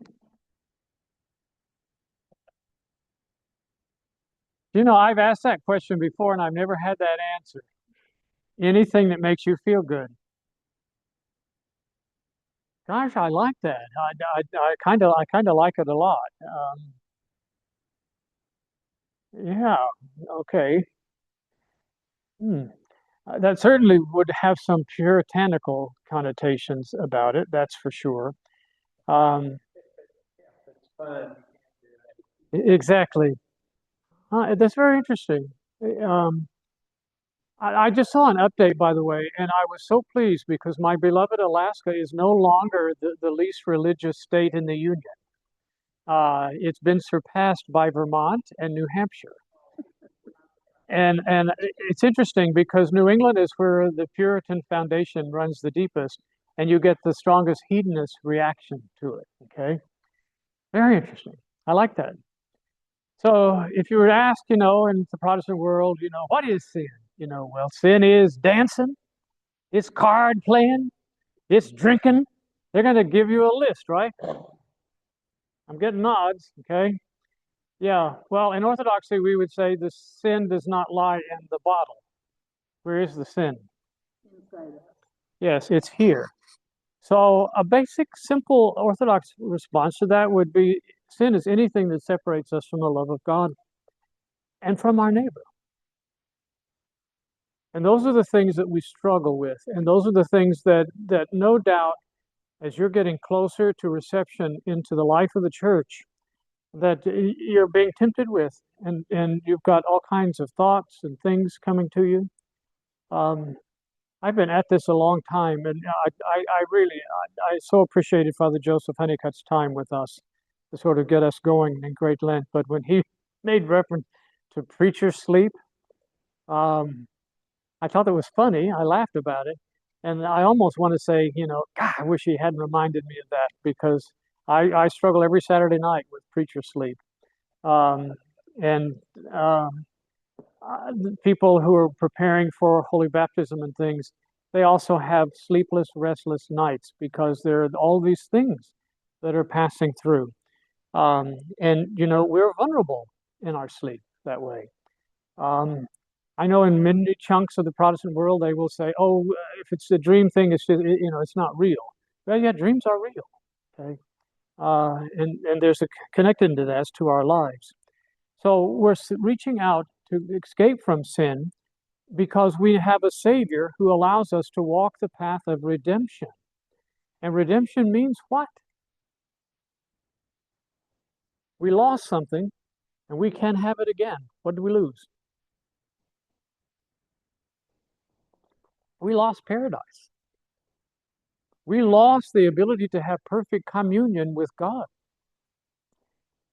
I've asked that question before and I've never had that answer. Anything that makes you feel good. Gosh, I like that. I kind of like it a lot. Yeah. Okay. Hmm. That certainly would have some puritanical connotations about it. That's for sure. Um, It's fun. exactly. That's very interesting. Um, I just saw an update, by the way, and I was so pleased because my beloved Alaska is no longer the least religious state in the Union. It's been surpassed by Vermont and New Hampshire. And it's interesting because New England is where the Puritan foundation runs the deepest, and you get the strongest hedonist reaction to it. Okay, very interesting. I like that. So if you were to ask, in the Protestant world, what is sin? Well, sin is dancing, it's card playing, it's drinking. They're going to give you a list, right? I'm getting nods. Okay. Yeah. Well, in Orthodoxy, we would say the sin does not lie in the bottle. Where is the sin? Inside us. Yes, it's here. So a basic, simple Orthodox response to that would be sin is anything that separates us from the love of God and from our neighbor. And those are the things that we struggle with. And those are the things that no doubt, as you're getting closer to reception into the life of the church, that you're being tempted with. And you've got all kinds of thoughts and things coming to you. I've been at this a long time, and I really, I so appreciated Father Joseph Honeycutt's time with us to sort of get us going in Great Lent. But when he made reference to preacher sleep, um, I thought it was funny. I laughed about it. And I almost want to say, God, I wish he hadn't reminded me of that because I struggle every Saturday night with preacher sleep. Um, and people who are preparing for holy baptism and things, they also have sleepless, restless nights because there are all these things that are passing through. And, we're vulnerable in our sleep that way. Um, I know in many chunks of the Protestant world, they will say, oh, if it's a dream thing, it's just, it's not real. Well, yeah, dreams are real. Okay. And there's a connection to that to our lives. So we're reaching out to escape from sin because we have a Savior who allows us to walk the path of redemption. And redemption means what? We lost something and we can't have it again. What did we lose? We lost paradise. We lost the ability to have perfect communion with God.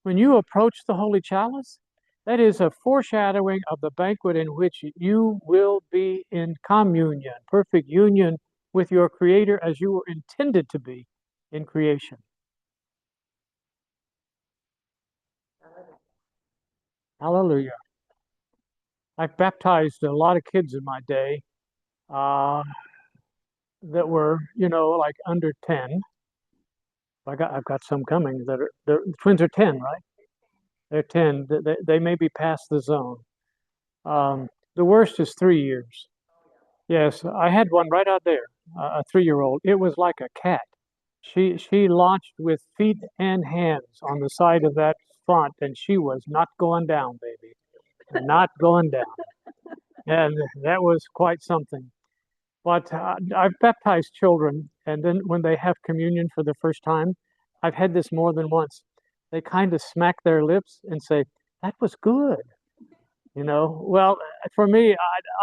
When you approach the Holy Chalice, that is a foreshadowing of the banquet in which you will be in communion, perfect union with your Creator as you were intended to be in creation. Hallelujah. I've baptized a lot of kids in my day uh, that were, like under 10. I've got some coming that are, the twins are 10, right? They're 10. They may be past the zone. The worst is 3 years. Yes, I had one right out there, a 3-year-old. It was like a cat. She launched with feet and hands on the side of that font, and she was not going down, baby, not going down. And that was quite something. But I've baptized children, and then when they have communion for the first time, I've had this more than once. They kind of smack their lips and say, "That was good." Well, for me,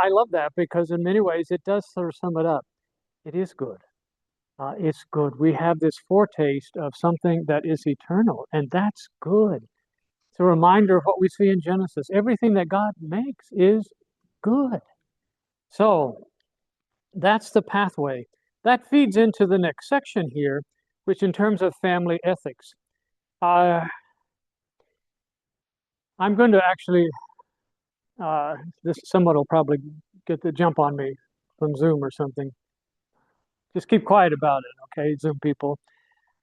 I love that because in many ways it does sort of sum it up. It is good. It's good. We have this foretaste of something that is eternal, and that's good. It's a reminder of what we see in Genesis. Everything that God makes is good. So that's the pathway. That feeds into the next section here, which in terms of family ethics, uh, I'm going to actually, someone will probably get the jump on me from Zoom or something. Just keep quiet about it, okay, Zoom people.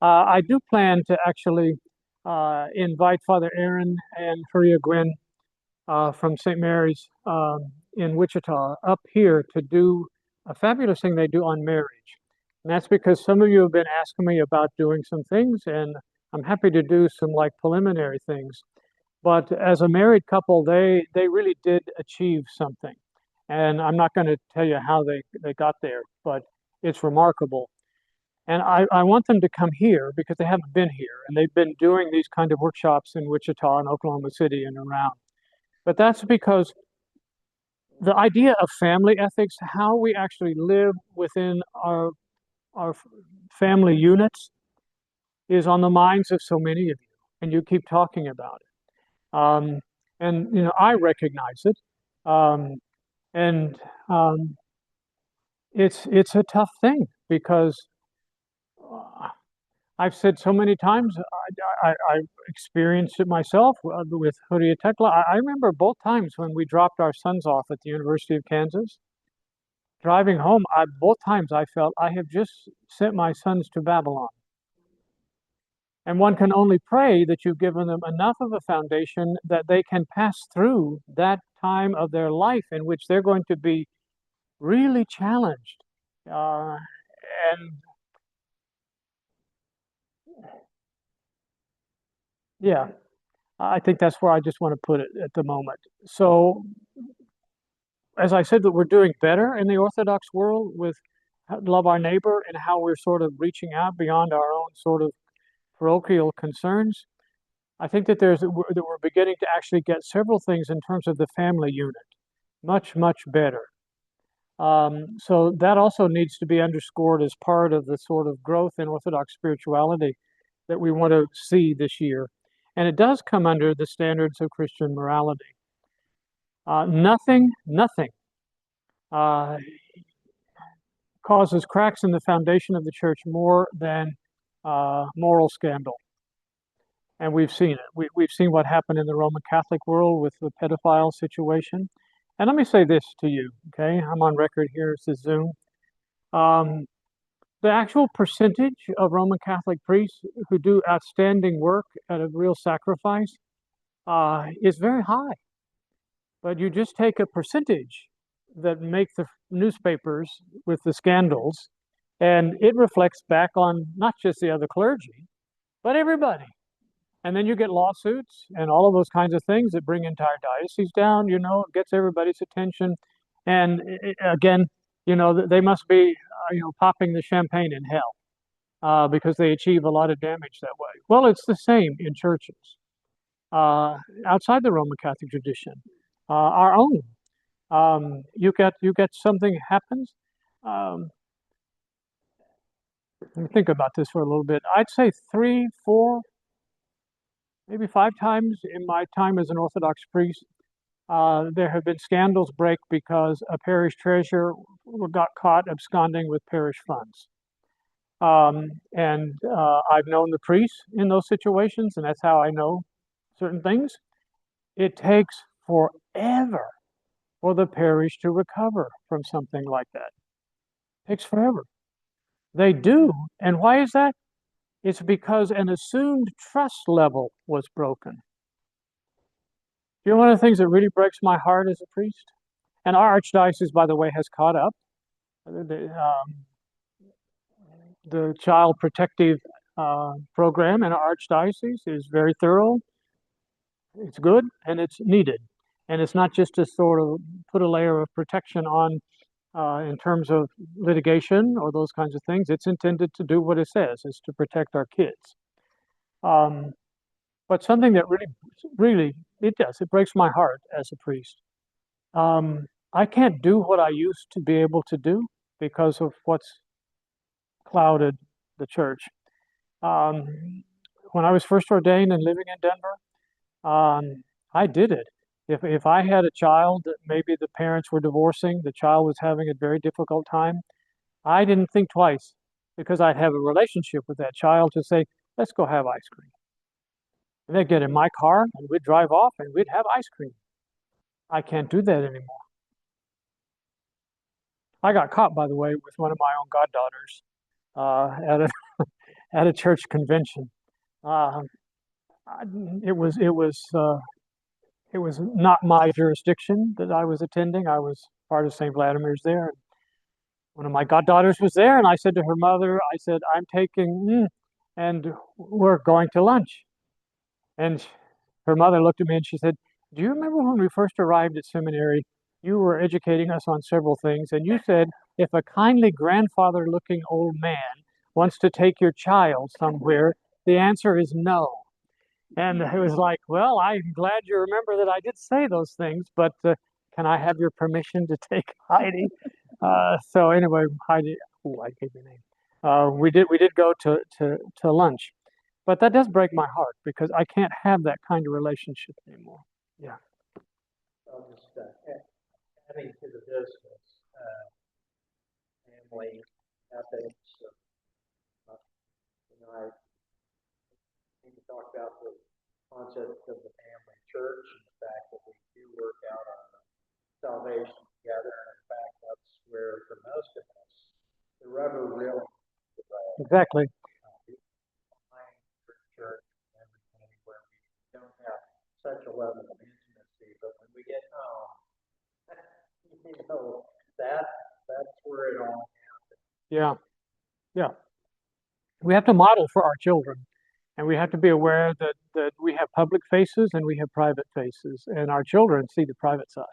I do plan to actually invite Father Aaron and Huria Gwynn from St. Mary's in Wichita up here to do a fabulous thing they do on marriage. And that's because some of you have been asking me about doing some things, and I'm happy to do some like preliminary things. But as a married couple, they really did achieve something. And I'm not going to tell you how they got there, but it's remarkable. And I want them to come here because they haven't been here. And they've been doing these kind of workshops in Wichita and Oklahoma City and around. But that's because the idea of family ethics, how we actually live within our family units, is on the minds of so many of you. And you keep talking about it. And, I recognize it. And it's a tough thing because I've said so many times, I experienced it myself with Huria Tekla. I remember both times when we dropped our sons off at the University of Kansas. Driving home, both times I felt I have just sent my sons to Babylon. And one can only pray that you've given them enough of a foundation that they can pass through that time of their life in which they're going to be really challenged. And yeah, I think that's where I just want to put it at the moment. So, as I said, that we're doing better in the Orthodox world with love our neighbor and how we're sort of reaching out beyond our own sort of parochial concerns. I think that we're beginning to actually get several things in terms of the family unit much, much better. So that also needs to be underscored as part of the sort of growth in Orthodox spirituality that we want to see this year. And it does come under the standards of Christian morality. Nothing uh, causes cracks in the foundation of the church more than moral scandal. And we've seen it. We've seen what happened in the Roman Catholic world with the pedophile situation. And let me say this to you, okay? I'm on record here. This is Zoom. The actual percentage of Roman Catholic priests who do outstanding work at a real sacrifice is very high. But you just take a percentage that make the newspapers with the scandals, and it reflects back on not just the other clergy, but everybody. And then you get lawsuits and all of those kinds of things that bring entire dioceses down, it gets everybody's attention. And again, they must be, popping the champagne in hell because they achieve a lot of damage that way. Well, it's the same in churches outside the Roman Catholic tradition, our own. You get something happens. Um, Let me think about this for a little bit. I'd say 3, 4, maybe 5 times in my time as an Orthodox priest, there have been scandals break because a parish treasurer got caught absconding with parish funds. And I've known the priests in those situations, and that's how I know certain things. It takes forever for the parish to recover from something like that. It takes forever. They do. And why is that? It's because an assumed trust level was broken. One of the things that really breaks my heart as a priest, and our archdiocese, by the way, has caught up. The child protective program in our archdiocese is very thorough. It's good and it's needed. And it's not just to sort of put a layer of protection on in terms of litigation or those kinds of things. It's intended to do what it says, is to protect our kids. But something that really, it does, it breaks my heart as a priest. I can't do what I used to be able to do because of what's clouded the church. When I was first ordained and living in Denver, I did it. If I had a child that maybe the parents were divorcing, the child was having a very difficult time, I didn't think twice because I'd have a relationship with that child to say, let's go have ice cream. And they'd get in my car and we'd drive off and we'd have ice cream. I can't do that anymore. I got caught, by the way, with one of my own goddaughters at a at a church convention. Uh, it was not my jurisdiction that I was attending. I was part of St. Vladimir's there. One of my goddaughters was there, and I said to her mother, I said, I'm taking, and we're going to lunch. And her mother looked at me and she said, do you remember when we first arrived at seminary, you were educating us on several things, and you said, if a kindly grandfather-looking old man wants to take your child somewhere, the answer is no. And it was like, well, I'm glad you remember that I did say those things, but can I have your permission to take Heidi? So anyway, Heidi, oh, I gave your name. We did go to lunch, but that does break my heart because I can't have that kind of relationship anymore. Yeah. I'll just adding to the business, family ethics. I need to talk about the concept of the family church and the fact that we do work out on salvation together. And in fact, that's where, for most of us, the rubber really is the road. Exactly. Behind church and everything, where we don't have such a level of intimacy, but when we get home, that's where it all happens. Yeah. Yeah. We have to model for our children. And we have to be aware that we have public faces and we have private faces, and our children see the private side.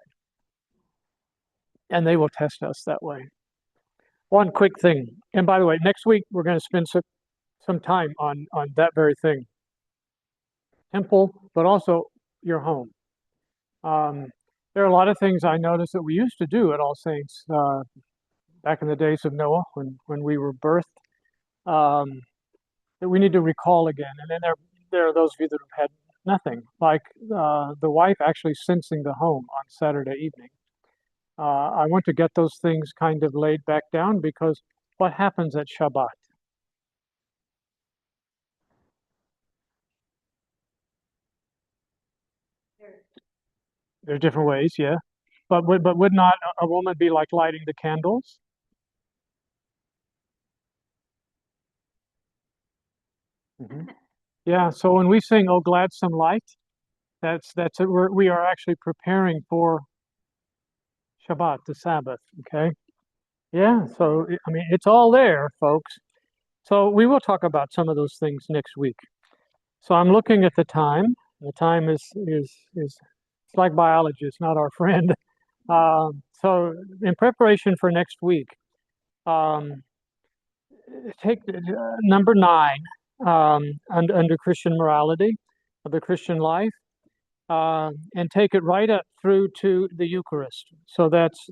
And they will test us that way. One quick thing, and by the way, next week we're going to spend some time on that very thing. Temple, but also your home. There are a lot of things I noticed that we used to do at All Saints back in the days of Noah when we were birthed. That we need to recall again. And then there are those of you that have had nothing, like the wife actually sensing the home on Saturday evening. I want to get those things kind of laid back down because what happens at Shabbat? There are different ways, yeah. But would not a woman be like lighting the candles? Mm-hmm. Yeah, so when we sing "Oh Gladsome Light," we are actually preparing for Shabbat, the Sabbath. Okay, yeah. So I mean, it's all there, folks. So we will talk about some of those things next week. So I'm looking at the time. The time is it's like biology; it's not our friend. So in preparation for next week, um, take number 9 under Christian morality of the Christian life, and take it right up through to the Eucharist. So that's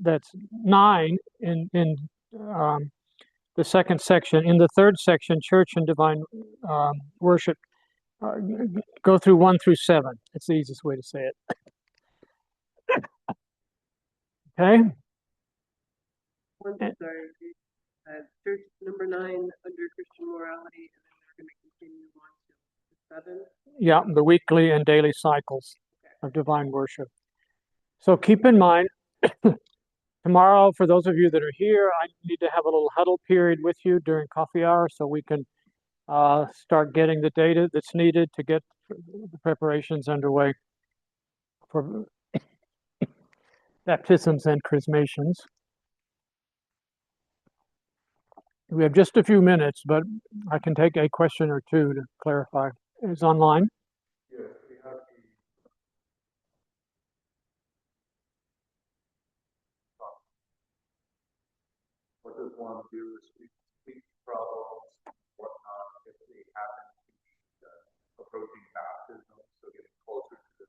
9 in the second section. In the third section, Church and Divine Worship, go through 1 through 7. It's the easiest way to say it. Okay. Sorry. Church number 9 under Christian morality, and then we're going to continue on to 7. Yeah, the weekly and daily cycles of divine worship. So keep in mind, tomorrow, for those of you that are here, I need to have a little huddle period with you during coffee hour so we can start getting the data that's needed to get the preparations underway for baptisms and chrismations. We have just a few minutes, but I can take a question or two to clarify. It's online. Yes, we have what does one do is speak problems, whatnot, if they happen to be approaching baptism, so getting closer to the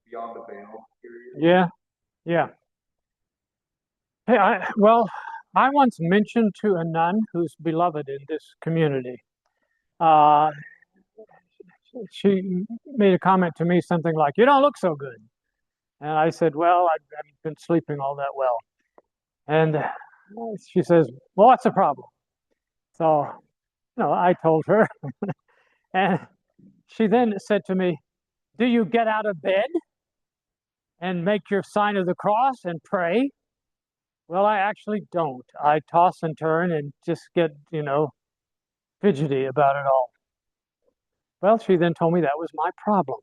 beyond the veil period. Yeah. Hey, I once mentioned to a nun who's beloved in this community. She made a comment to me, something like, "You don't look so good." And I said, "Well, I haven't been sleeping all that well." And she says, "Well, what's the problem?" So, I told her. And she then said to me, "Do you get out of bed and make your sign of the cross and pray?" Well, I actually don't. I toss and turn and just get, fidgety about it all. Well, she then told me that was my problem.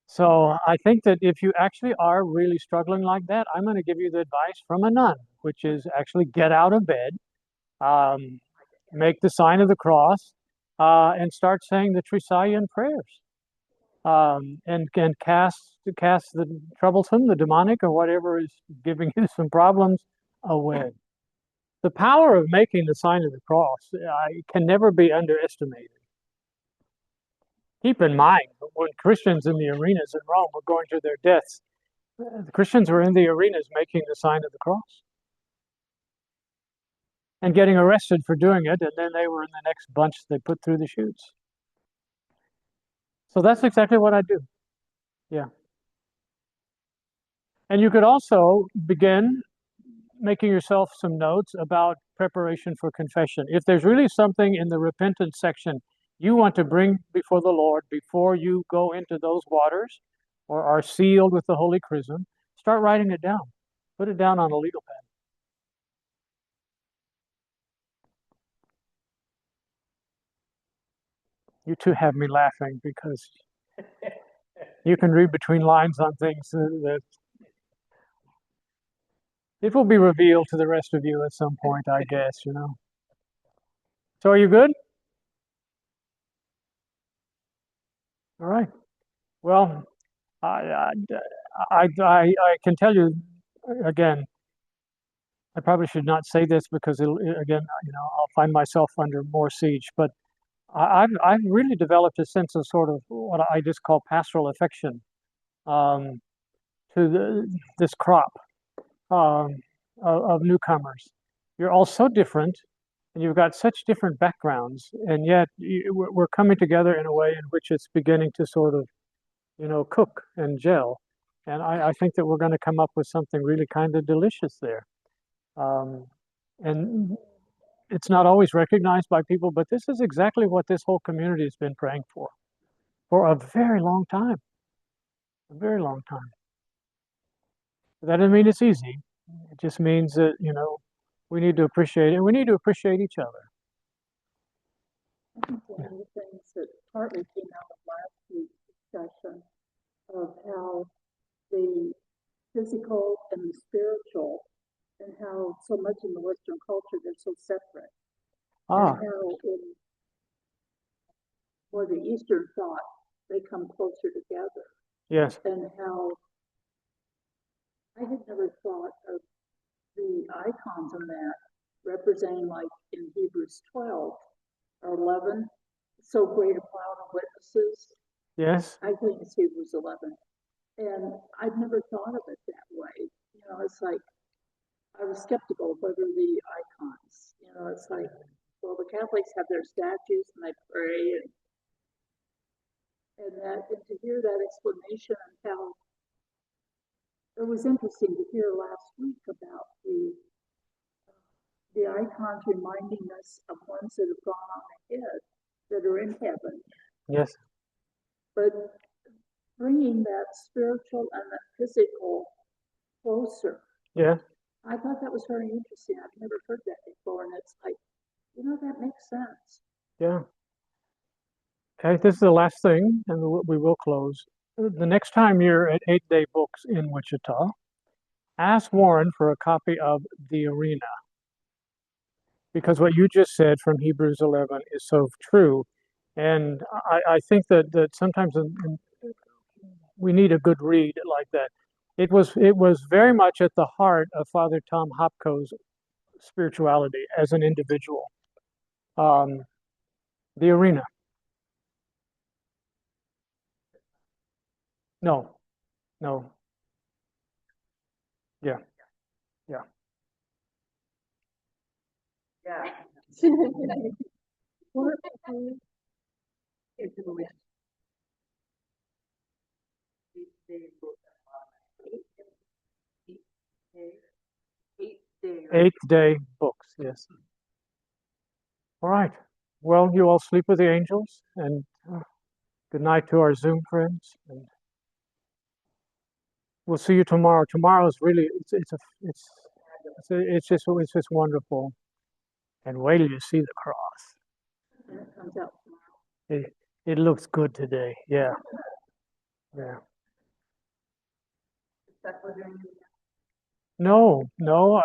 So I think that if you actually are really struggling like that, I'm going to give you the advice from a nun, which is actually get out of bed, make the sign of the cross, and start saying the Trisagion prayers, and cast the troublesome, the demonic, or whatever is giving you some problems away. The power of making the sign of the cross can never be underestimated. Keep in mind, when Christians in the arenas in Rome were going to their deaths, the Christians were in the arenas making the sign of the cross and getting arrested for doing it, and then they were in the next bunch they put through the chutes. So that's exactly what I do. Yeah. And you could also begin making yourself some notes about preparation for confession. If there's really something in the repentance section you want to bring before the Lord before you go into those waters or are sealed with the Holy Chrism, start writing it down. Put it down on a legal pad. You two have me laughing because you can read between lines on things that it will be revealed to the rest of you at some point, I guess, So are you good? All right. Well, I, I can tell you again, I probably should not say this because again, I'll find myself under more siege, but I've really developed a sense of sort of what I just call pastoral affection um, to this crop um, of newcomers. You're all so different, and you've got such different backgrounds, and yet we're coming together in a way in which it's beginning to sort of, cook and gel. And I think that we're going to come up with something really kind of delicious there. And it's not always recognized by people, but this is exactly what this whole community has been praying for a very long time. A very long time. That doesn't mean it's easy. It just means that, we need to appreciate it. We need to appreciate each other. I think one of the things that partly came out of last week's discussion of how the physical and the spiritual, and how so much in the Western culture they're so separate. And how in for the Eastern thought they come closer together. Yes. And how I had never thought of the icons on that representing, like in Hebrews 12 or 11, so great a cloud of witnesses. Yes. I think it's Hebrews 11. And I'd never thought of it that way. You know, it's like, I was skeptical of whether the icons, you know, it's like, well, the Catholics have their statues and they pray and to hear that explanation and how it was interesting to hear last week about the icons reminding us of ones that have gone on ahead that are in heaven, Yes. but bringing that spiritual and the physical closer. Yeah. I thought that was very interesting. I've never heard that before, and it's like, you know, that makes sense. Yeah. Okay, this is the last thing, and we will close. The next time you're at 8-Day Books in Wichita, ask Warren for a copy of The Arena, because what you just said from Hebrews 11 is so true. And I think that sometimes we need a good read like that. It was very much at the heart of Father Tom Hopko's spirituality as an individual. The Arena. No, no, yeah, yeah. Yeah. What, It's in the list. 8-day book. 8-day, right? 8-Day Books, yes. All right. Well, you all sleep with the angels, and good night to our Zoom friends. And we'll see you tomorrow. Tomorrow is really it's just wonderful. And wait till you see the cross. and it comes out tomorrow. It looks good today. Yeah, yeah. Is that what they're doing? No, no.